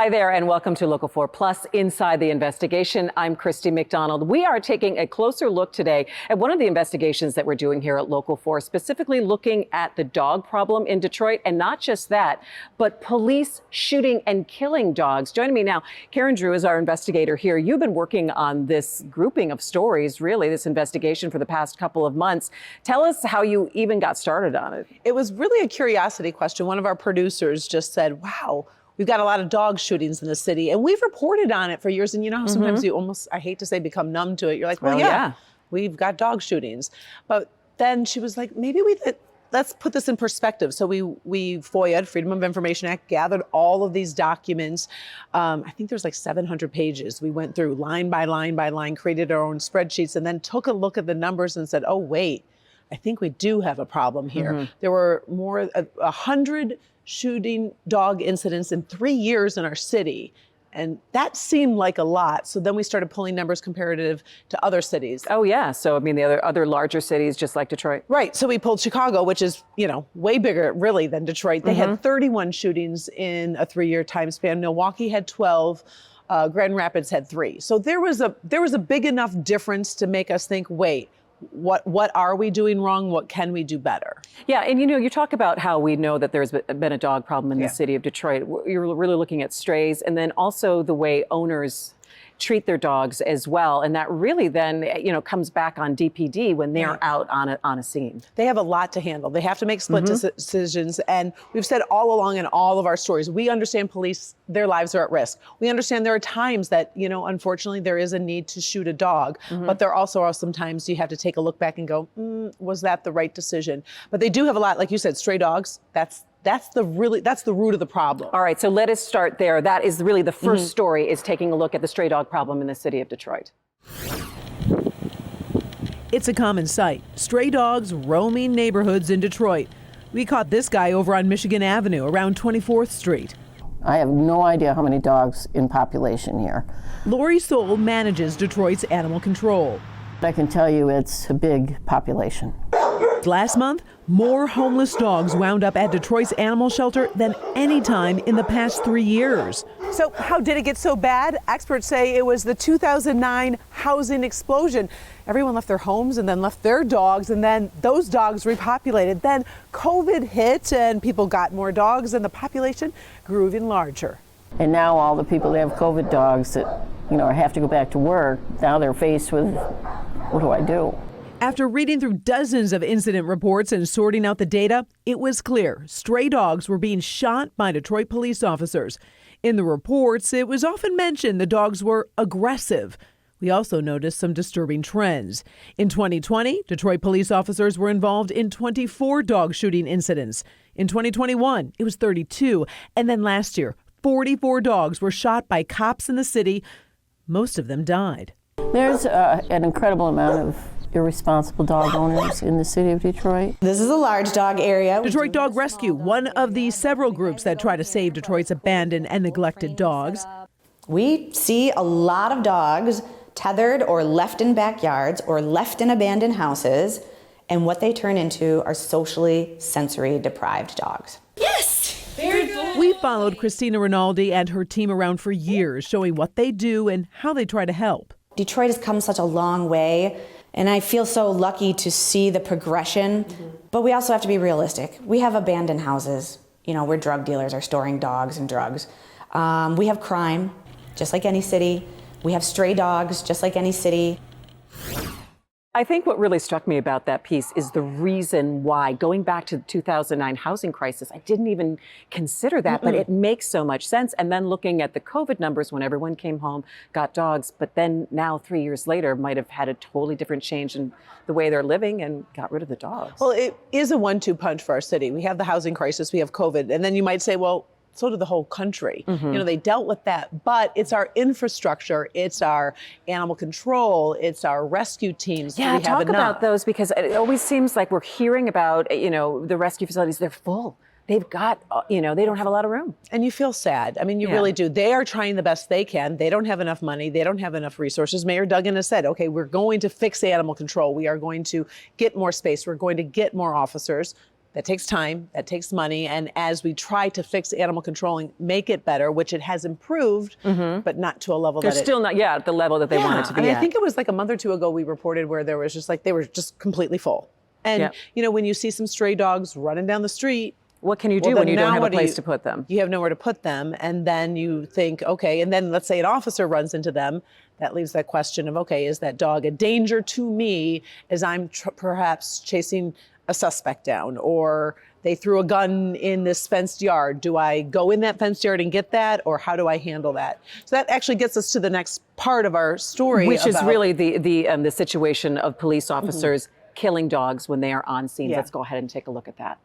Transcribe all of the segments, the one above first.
Hi there, and welcome to Local 4 Plus Inside the Investigation. I'm Christy McDonald. We are taking a closer look today at one of the investigations that we're doing here at Local 4, specifically looking at the dog problem in Detroit. And not just that, but police shooting and killing dogs. Joining me now, Karen Drew is our investigator here. You've been working on this grouping of stories, really, this investigation for the past couple of months. Tell us how you even got started on it. It was really a curiosity question. One of our producers just said, wow, we've got a lot of dog shootings in the city, and we've reported on it for years. And you know how sometimes you almost, I hate to say, become numb to it. You're like, well, yeah, we've got dog shootings. But then she was like, maybe let's put this in perspective. So we FOIA'd, Freedom of Information Act, gathered all of these documents. I think there's like 700 pages. We went through line by line by line, created our own spreadsheets, and then took a look at the numbers and said, oh, wait, I think we do have a problem here. There were more 100 shooting dog incidents in 3 years in our city. And that seemed like a lot. So then we started pulling numbers comparative to other cities. Oh, yeah. So, I mean, the other larger cities, just like Detroit. Right. So we pulled Chicago, which is, you know, way bigger, really, than Detroit. They had 31 shootings in a 3-year time span. Milwaukee had 12. Grand Rapids had 3. So there was a big enough difference to make us think, wait, what are we doing wrong? What can we do better? Yeah, and you know, you talk about how we know that there's been a dog problem in the city of Detroit. You're really looking at strays, and then also the way owners treat their dogs as well. And that really then, you know, comes back on DPD when they're out on a scene. They have a lot to handle. They have to make split decisions. And we've said all along in all of our stories, we understand police, their lives are at risk. We understand there are times that, you know, unfortunately there is a need to shoot a dog, but there also are some times you have to take a look back and go, was that the right decision? But they do have a lot, like you said, stray dogs. That's the root of the problem. All right, so let us start there. That is really the first story, is taking a look at the stray dog problem in the city of Detroit. It's a common sight. Stray dogs roaming neighborhoods in Detroit. We caught this guy over on Michigan Avenue around 24th Street. I have no idea how many dogs in population here. Lori Soul manages Detroit's animal control. I can tell you it's a big population. Last month, more homeless dogs wound up at Detroit's animal shelter than any time in the past 3 years. So how did it get so bad? Experts say it was the 2009 housing explosion. Everyone left their homes and then left their dogs, and then those dogs repopulated. Then COVID hit and people got more dogs and the population grew even larger. And now all the people that have COVID dogs that, you know, have to go back to work, now they're faced with, what do I do? After reading through dozens of incident reports and sorting out the data, it was clear stray dogs were being shot by Detroit police officers. In the reports, it was often mentioned the dogs were aggressive. We also noticed some disturbing trends. In 2020, Detroit police officers were involved in 24 dog shooting incidents. In 2021, it was 32. And then last year, 44 dogs were shot by cops in the city. Most of them died. There's an incredible amount of irresponsible dog owners in the city of Detroit. This is a large dog area. Detroit Dog Rescue, one of the several groups that try to save Detroit's abandoned and neglected dogs. We see a lot of dogs tethered or left in backyards or left in abandoned houses, and what they turn into are socially sensory deprived dogs. Yes! Very good. We followed Christina Rinaldi and her team around for years, showing what they do and how they try to help. Detroit has come such a long way, and I feel so lucky to see the progression, but we also have to be realistic. We have abandoned houses, you know, where drug dealers are storing dogs and drugs. We have crime, just like any city. We have stray dogs, just like any city. I think what really struck me about that piece is the reason why, going back to the 2009 housing crisis, I didn't even consider that, but it makes so much sense. And then looking at the COVID numbers when everyone came home, got dogs, but then now 3 years later might have had a totally different change in the way they're living and got rid of the dogs. Well, it is a 1-2 punch for our city. We have the housing crisis, we have COVID, and then you might say, well, so did the whole country. You know, they dealt with that, but it's our infrastructure, it's our animal control, it's our rescue teams. Yeah, talk about those, because it always seems like we're hearing about, you know, the rescue facilities, they're full. They've got, you know, they don't have a lot of room. And you feel sad. I mean, you really do. They are trying the best they can. They don't have enough money. They don't have enough resources. Mayor Duggan has said, okay, we're going to fix animal control. We are going to get more space. We're going to get more officers. That takes time, that takes money, and as we try to fix animal control and make it better, which it has improved, but not to a level They're that still not, at the level that they want it to be I at. think it was like a month or two ago we reported where there was just like, they were just completely full. And, when you see some stray dogs running down the street, what can you do when you don't have a place to put them? You have nowhere to put them. And then you think, okay, and then let's say an officer runs into them. That leaves that question of, okay, is that dog a danger to me as I'm perhaps chasing a suspect down, or they threw a gun in this fenced yard? Do I go in that fenced yard and get that, or how do I handle that? So that actually gets us to the next part of our story, which is really the situation of police officers killing dogs when they are on scene. Let's go ahead and take a look at that.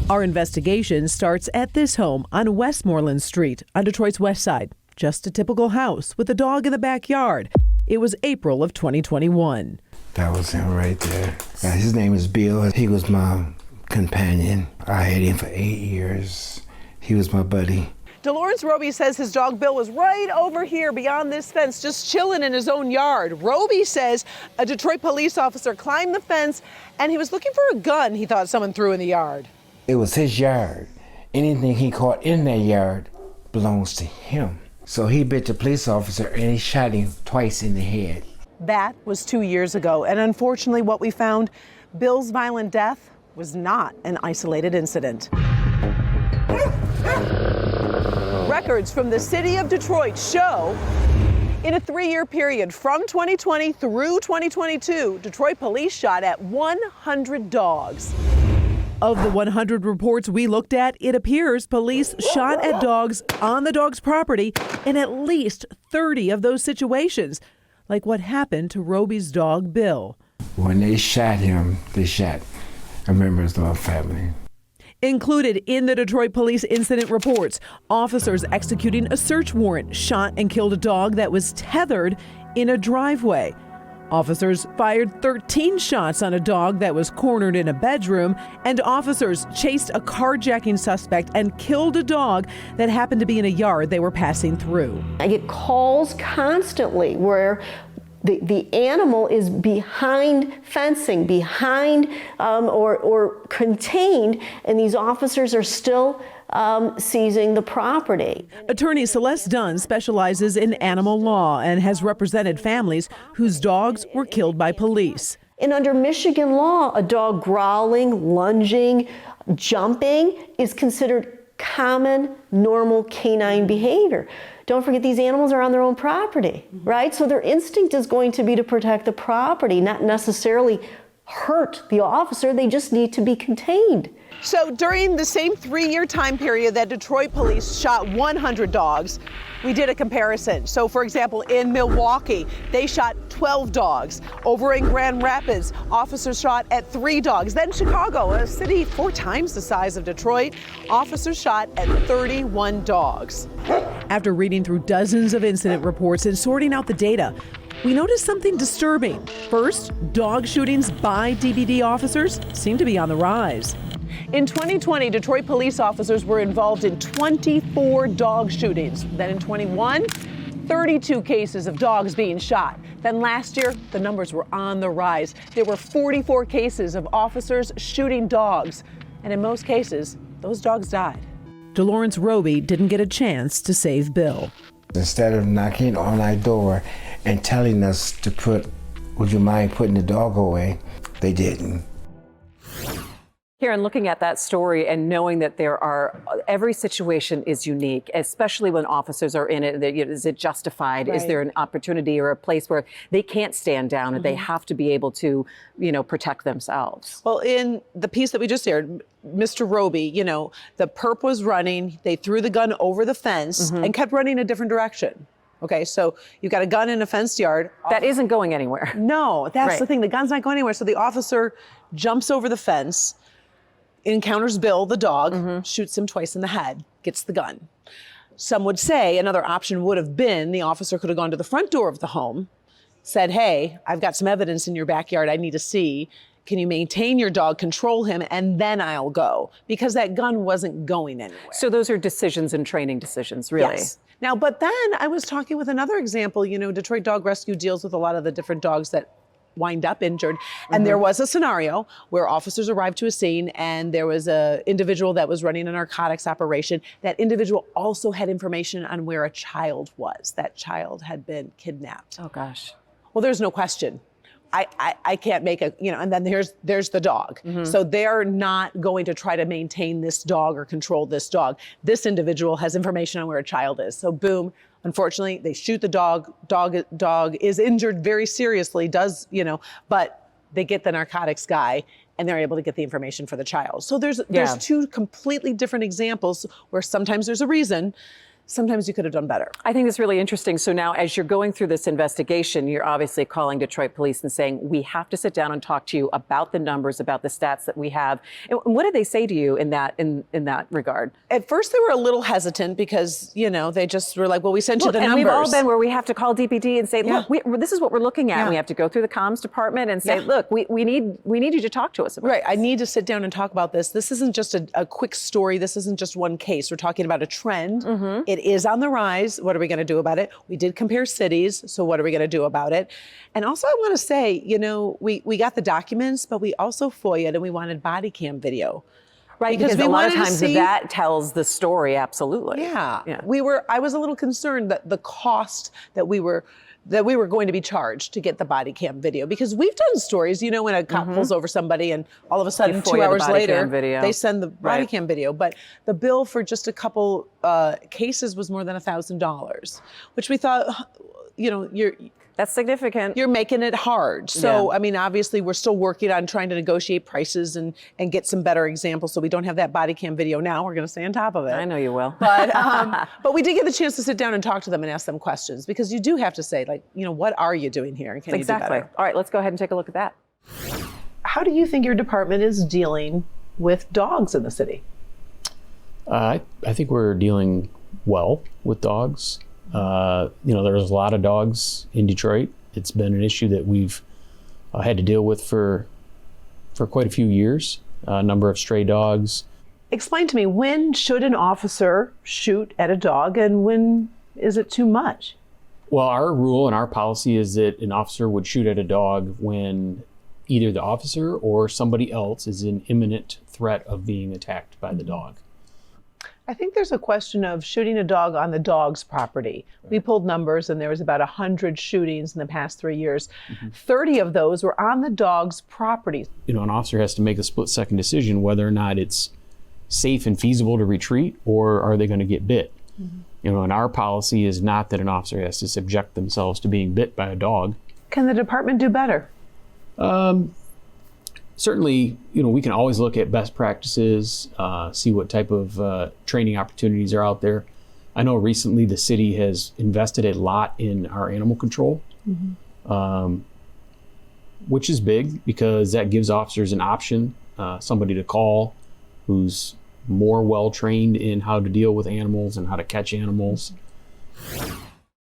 Our investigation starts at this home on Westmoreland Street on Detroit's west side. Just a typical house with a dog in the backyard. It was April of 2021. That was him right there. His name is Bill. He was my companion. I had him for 8 years. He was my buddy. DeLawrence Roby says his dog Bill was right over here beyond this fence, just chilling in his own yard. Roby says a Detroit police officer climbed the fence and he was looking for a gun he thought someone threw in the yard. It was his yard. Anything he caught in that yard belongs to him. So he bit the police officer and he shot him twice in the head. That was 2 years ago, and unfortunately what we found, Bill's violent death was not an isolated incident. Records from the city of Detroit show in a 3-year period from 2020 through 2022, Detroit police shot at 100 dogs. Of the 100 reports we looked at, it appears police shot at dogs on the dog's property in at least 30 of those situations, like what happened to Roby's dog, Bill. When they shot him, they shot a member of our family. Included in the Detroit police incident reports, officers executing a search warrant shot and killed a dog that was tethered in a driveway. Officers fired 13 shots on a dog that was cornered in a bedroom, and officers chased a carjacking suspect and killed a dog that happened to be in a yard they were passing through. I get calls constantly where the animal is behind fencing, behind or contained, and these officers are still seizing the property. Attorney Celeste Dunn specializes in animal law and has represented families whose dogs were killed by police. And under Michigan law, a dog growling, lunging, jumping is considered common, normal canine behavior. Don't forget, these animals are on their own property, right? So their instinct is going to be to protect the property, not necessarily hurt the officer. They just need to be contained. So during the same 3-year time period that Detroit police shot 100 dogs, we did a comparison. So for example, in Milwaukee, they shot 12 dogs. Over in Grand Rapids, officers shot at 3 dogs. Then Chicago, a city 4 times the size of Detroit, officers shot at 31 dogs. After reading through dozens of incident reports and sorting out the data, we noticed something disturbing. First, dog shootings by DPD officers seem to be on the rise. In 2020, Detroit police officers were involved in 24 dog shootings. Then in 21, 32 cases of dogs being shot. Then last year, the numbers were on the rise. There were 44 cases of officers shooting dogs. And in most cases, those dogs died. DeLawrence Roby didn't get a chance to save Bill. Instead of knocking on our door and telling us to would you mind putting the dog away, they didn't. Karen, looking at that story and knowing that every situation is unique, especially when officers are in it, is it justified? Right. Is there an opportunity or a place where they can't stand down and they have to be able to, protect themselves? Well, in the piece that we just aired, Mr. Roby, the perp was running, they threw the gun over the fence and kept running a different direction. Okay, so you've got a gun in a fenced yard. That isn't going anywhere. No, that's the thing. The gun's not going anywhere. So the officer jumps over the fence, encounters Bill, the dog, shoots him twice in the head, gets the gun. Some would say another option would have been the officer could have gone to the front door of the home, said, hey, I've got some evidence in your backyard I need to see. Can you maintain your dog, control him, and then I'll go? Because that gun wasn't going anywhere. So those are decisions and training decisions, really. Yes. Now, but then I was talking with another example. Detroit Dog Rescue deals with a lot of the different dogs that wind up injured. And there was a scenario where officers arrived to a scene and there was a individual that was running a narcotics operation. That individual also had information on where a child was. That child had been kidnapped. Oh gosh. Well, there's no question. I can't make a, and then there's the dog. So they're not going to try to maintain this dog or control this dog. This individual has information on where a child is. So boom, unfortunately, they shoot the dog. Dog is injured very seriously, but they get the narcotics guy and they're able to get the information for the child. So there's two completely different examples where sometimes there's a reason, sometimes you could have done better. I think it's really interesting. So now as you're going through this investigation, you're obviously calling Detroit police and saying, we have to sit down and talk to you about the numbers, about the stats that we have. And what did they say to you in that regard? At first they were a little hesitant because, they just were like, well, we sent you the numbers. And we've all been where we have to call DPD and say, look, this is what we're looking at. And we have to go through the comms department and say, look, we need you to talk to us about this. I need to sit down and talk about this. This isn't just a quick story. This isn't just one case. We're talking about a trend. It is on the rise. What are we going to do about it? We did compare cities. So what are we going to do about it? And also I want to say, we got the documents, but we also FOIA'd and we wanted body cam video. Right, because a lot of times that tells the story, absolutely. Yeah. I was a little concerned that the cost that we were going to be charged to get the body cam video, because we've done stories, when a cop pulls over somebody and all of a sudden 2 hours later they send the body cam video. But the bill for just a couple cases was more than $1,000, which we thought, that's significant. You're making it hard. So, obviously we're still working on trying to negotiate prices and get some better examples. So we don't have that body cam video now. We're going to stay on top of it. I know you will. But we did get the chance to sit down and talk to them and ask them questions, because you do have to say, what are you doing here? And can you do better? All right, let's go ahead and take a look at that. How do you think your department is dealing with dogs in the city? I think we're dealing well with dogs. There's a lot of dogs in Detroit. It's been an issue that we've had to deal with for quite a few years. A number of stray dogs. Explain to me, when should an officer shoot at a dog and when is it too much? Well, our rule and our policy is that an officer would shoot at a dog when either the officer or somebody else is in imminent threat of being attacked by the dog. I think there's a question of shooting a dog on the dog's property. We pulled numbers and there was about 100 shootings in the past 3 years. 30 of those were on the dog's property. An officer has to make a split-second decision whether or not it's safe and feasible to retreat, or are they going to get bit. And our policy is not that an officer has to subject themselves to being bit by a dog. Can the department do better? Certainly, we can always look at best practices, see what type of training opportunities are out there. I know recently the city has invested a lot in our animal control, which is big because that gives officers an option, somebody to call who's more well-trained in how to deal with animals and how to catch animals.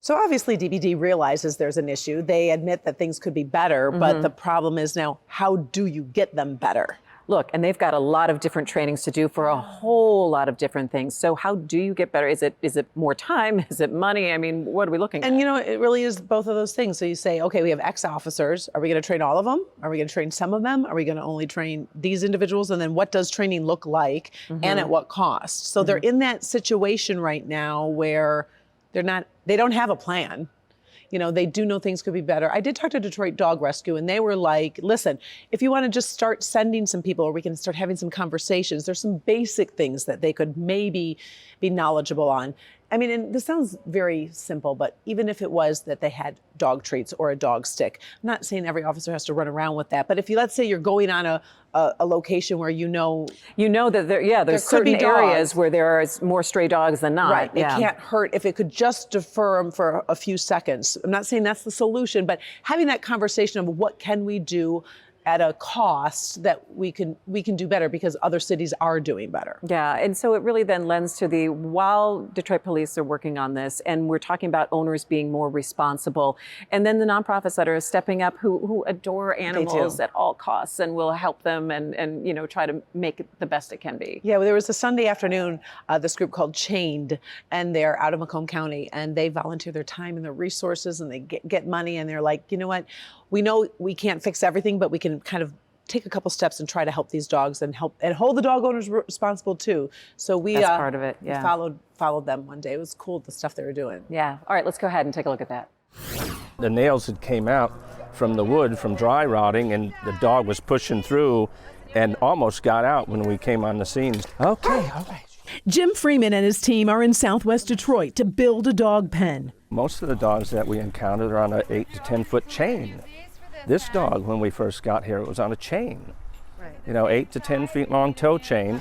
So obviously DPD realizes there's an issue. They admit that things could be better, but the problem is now, how do you get them better? Look, and they've got a lot of different trainings to do for a whole lot of different things. So how do you get better? Is it more time? Is it money? I mean, what are we looking at? And it really is both of those things. So you say, okay, we have X officers. Are we going to train all of them? Are we going to train some of them? Are we going to only train these individuals? And then what does training look like and at what cost? So they're in that situation right now where they don't have a plan. They do know things could be better. I did talk to Detroit Dog Rescue and they were like, listen, if you want to just start sending some people or we can start having some conversations, there's some basic things that they could maybe be knowledgeable on. And this sounds very simple, but even if it was that they had dog treats or a dog stick, I'm not saying every officer has to run around with that, but if let's say you're going on a location where that there's certain areas where there are more stray dogs than not. Right, it can't hurt if it could just defer them for a few seconds. I'm not saying that's the solution, but having that conversation of what can we do at a cost that we can do better because other cities are doing better. Yeah, and so it really then lends to while Detroit police are working on this, and we're talking about owners being more responsible, and then the nonprofits that are stepping up who adore animals at all costs and will help them and you know, try to make it the best it can be. Yeah, well, there was a Sunday afternoon, this group called Chained, and they're out of Macomb County, and they volunteer their time and their resources, and they get money, and they're like, you know what, we know we can't fix everything, but we can kind of take a couple steps and try to help these dogs and hold the dog owners responsible too. So that's part of it. Yeah, we followed them one day. It was cool, the stuff they were doing. Yeah. All right, let's go ahead and take a look at that. The nails had came out from the wood from dry rotting, and the dog was pushing through and almost got out when we came on the scene. Okay, all right. Jim Freeman and his team are in Southwest Detroit to build a dog pen. Most of the dogs that we encountered are on an 8 to 10 foot chain. This dog, when we first got here, it was on a chain. Right. You know, 8 to 10 feet long tow chain.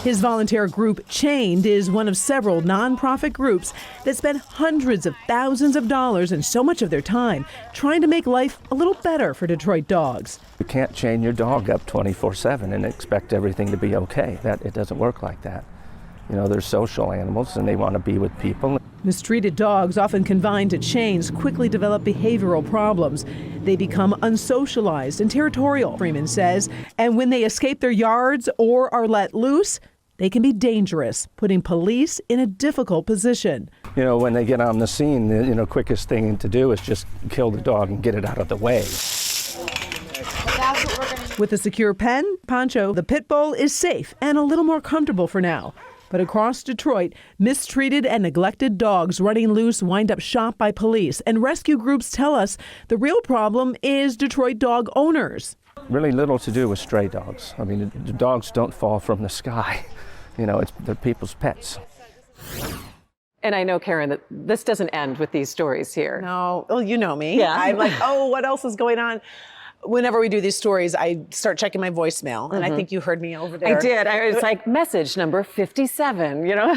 His volunteer group, Chained, is one of several nonprofit groups that spend hundreds of thousands of dollars and so much of their time trying to make life a little better for Detroit dogs. You can't chain your dog up 24/7 and expect everything to be okay. It doesn't work like that. You know, they're social animals and they want to be with people. Mistreated dogs, often confined to chains, quickly develop behavioral problems. They become unsocialized and territorial, Freeman says, and when they escape their yards or are let loose, they can be dangerous, putting police in a difficult position. You know, when they get on the scene, the quickest thing to do is just kill the dog and get it out of the way. With a secure pen, Poncho, the pit bull is safe and a little more comfortable for now. But across Detroit, mistreated and neglected dogs running loose wind up shot by police. And rescue groups tell us the real problem is Detroit dog owners. Really little to do with stray dogs. I mean, the dogs don't fall from the sky. You know, they're people's pets. And I know, Karen, that this doesn't end with these stories here. No, well, you know me. Yeah. I'm like, oh, what else is going on? Whenever we do these stories, I start checking my voicemail, and I think you heard me over there. I did. It's like message number 57, you know?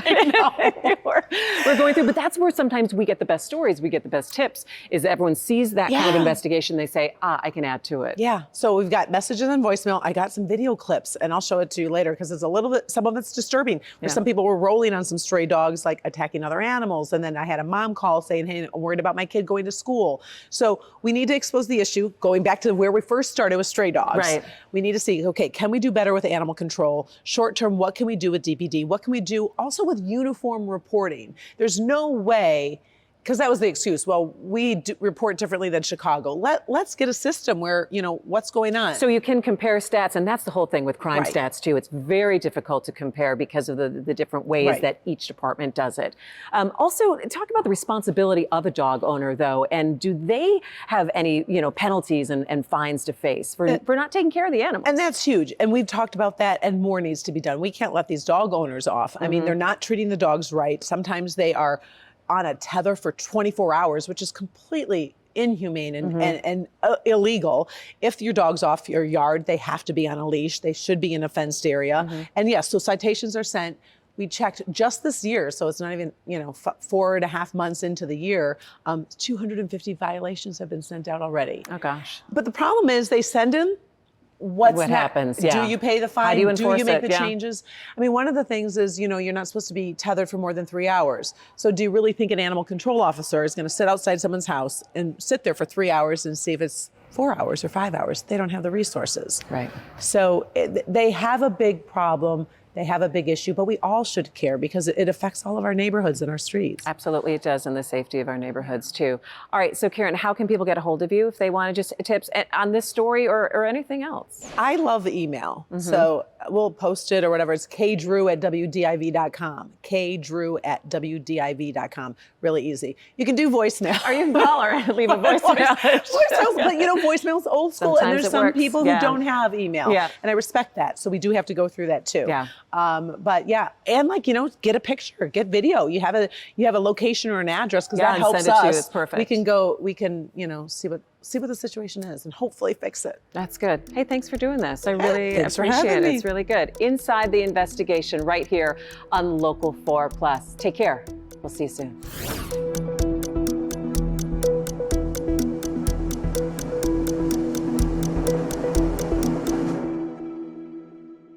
We're going through, but that's where sometimes we get the best stories, we get the best tips, is everyone sees that kind of investigation, they say, I can add to it. Yeah, so we've got messages and voicemail. I got some video clips, and I'll show it to you later, because it's a little bit, some of it's disturbing. Where some people were rolling on some stray dogs, like attacking other animals, and then I had a mom call saying, hey, I'm worried about my kid going to school. So we need to expose the issue, going back to where we first started with stray dogs. Right. We need to see, okay, can we do better with animal control? Short term, what can we do with DPD? What can we do also with uniform reporting? There's no way, because that was the excuse. Well, we report differently than Chicago. Let's get a system where, what's going on. So you can compare stats, and that's the whole thing with crime stats too. It's very difficult to compare because of the different ways that each department does it. Also, talk about the responsibility of a dog owner, though, and do they have any, penalties and fines to face for not taking care of the animals? And that's huge. And we've talked about that, and more needs to be done. We can't let these dog owners off. I mean, they're not treating the dogs right. Sometimes they are on a tether for 24 hours, which is completely inhumane and illegal. If your dog's off your yard, they have to be on a leash. They should be in a fenced area. And yes, so citations are sent. We checked just this year, so it's not even 4.5 months into the year, 250 violations have been sent out already. Oh gosh. But the problem is they send in, what happens? Do you pay the fine? How do you enforce do you make it? the changes? I mean, one of the things is, you're not supposed to be tethered for more than 3 hours. So do you really think an animal control officer is going to sit outside someone's house and sit there for 3 hours and see if it's 4 hours or 5 hours? They don't have the resources. Right. So they have a big problem. They have a big issue, but we all should care because it affects all of our neighborhoods and our streets. Absolutely, it does, and the safety of our neighborhoods too. All right, so Karen, how can people get a hold of you if they want to just tips on this story or anything else? I love the email, so we'll post it or whatever. It's kdrew@wdiv.com. kdrew@wdiv.com. Really easy. You can do voicemail. Or you can call her and leave a voicemail. Voicemails, but voicemail's old school, Sometimes and there's some works. people who don't have email. Yeah. And I respect that, so we do have to go through that too. Yeah. But yeah, and get a picture, get video. You have a location or an address, because that helps send it to you. us. It's perfect. We can see what the situation is and hopefully fix it. That's good. Hey, thanks for doing this. I really Thanks for appreciate having it. me. It's really good. Inside the Investigation right here on Local 4 Plus. Take care. We'll see you soon.